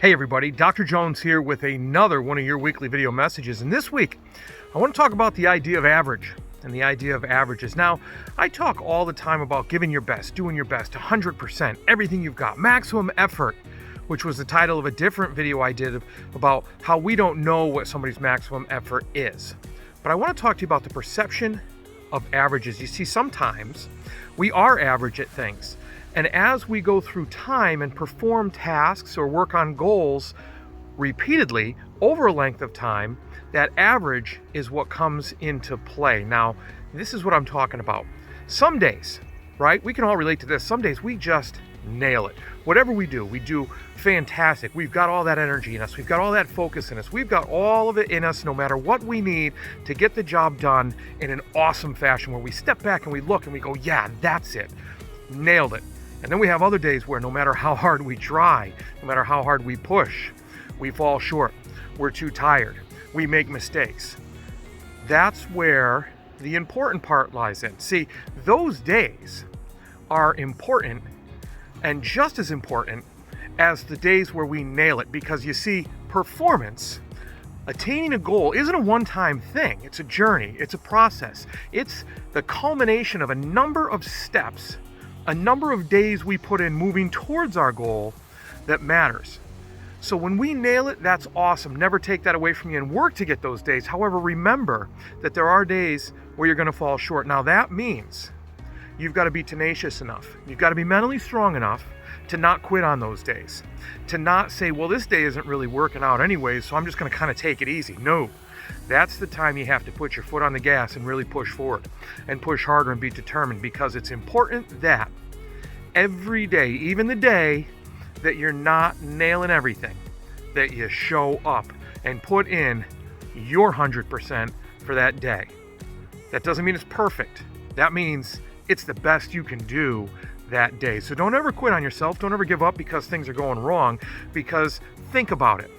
Hey everybody, Dr. Jones here with another one of your weekly video messages. And this week, I want to talk about the idea of average and the idea of averages. Now, I talk all the time about giving your best, doing your best, 100%, everything you've got, maximum effort, which was the title of a different video I did about how we don't know what somebody's maximum effort is. But I want to talk to you about the perception of averages. You see, sometimes we are average at things. And as we go through time and perform tasks or work on goals repeatedly over a length of time, that average is what comes into play. Now, this is what I'm talking about. Some days, right? We can all relate to this. Some days we just nail it. Whatever we do fantastic. We've got all that energy in us. We've got all that focus in us. We've got all of it in us, no matter what we need to get the job done in an awesome fashion where we step back and we look and we go, yeah, that's it. Nailed it. And then we have other days where no matter how hard we try, no matter how hard we push, we fall short. We're too tired. We make mistakes. That's where the important part lies in. See, those days are important and just as important as the days where we nail it, because you see, performance, attaining a goal, isn't a one-time thing. It's a journey. It's a process. It's the culmination of a number of steps, a number of days we put in moving towards our goal that matters. So when we nail it, that's awesome. Never take that away from you and work to get those days. However, remember that there are days where you're going to fall short. Now that means you've got to be tenacious enough. You've got to be mentally strong enough to not quit on those days. To not say, well, this day isn't really working out anyways, so I'm just going to kind of take it easy. No. That's the time you have to put your foot on the gas and really push forward and push harder and be determined, because it's important that every day, even the day that you're not nailing everything, that you show up and put in your 100% for that day. That doesn't mean it's perfect. That means it's the best you can do that day. So don't ever quit on yourself. Don't ever give up because things are going wrong, because think about it.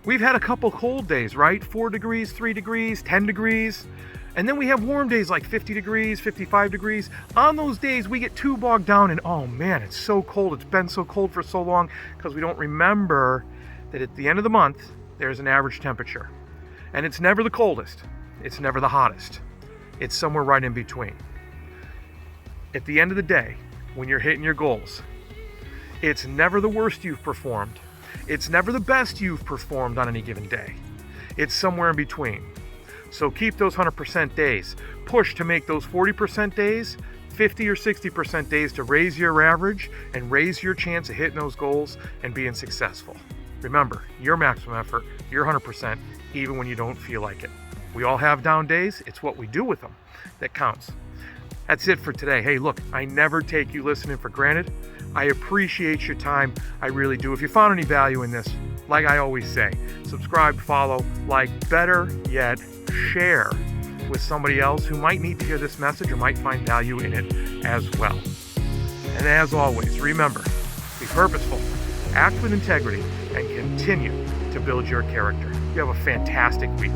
We've had a couple cold days, right? 4 degrees, 3 degrees, 10 degrees. And then we have warm days like 50 degrees, 55 degrees. On those days, we get too bogged down and, oh man, it's so cold. It's been so cold for so long, because we don't remember that at the end of the month, there's an average temperature. And it's never the coldest. It's never the hottest. It's somewhere right in between. At the end of the day, when you're hitting your goals, it's never the worst you've performed. It's never the best you've performed on any given day. It's somewhere in between. So keep those 100% days. Push to make those 40% days 50 or 60% days to raise your average and raise your chance of hitting those goals and being successful. Remember, your maximum effort, your 100%, even when you don't feel like it. We all have down days. It's what we do with them that counts. That's it for today. Hey, look, I never take you listening for granted. I appreciate your time. I really do. If you found any value in this, like I always say, subscribe, follow, like, better yet, share with somebody else who might need to hear this message or might find value in it as well. And as always, remember, be purposeful, act with integrity, and continue to build your character. You have a fantastic week.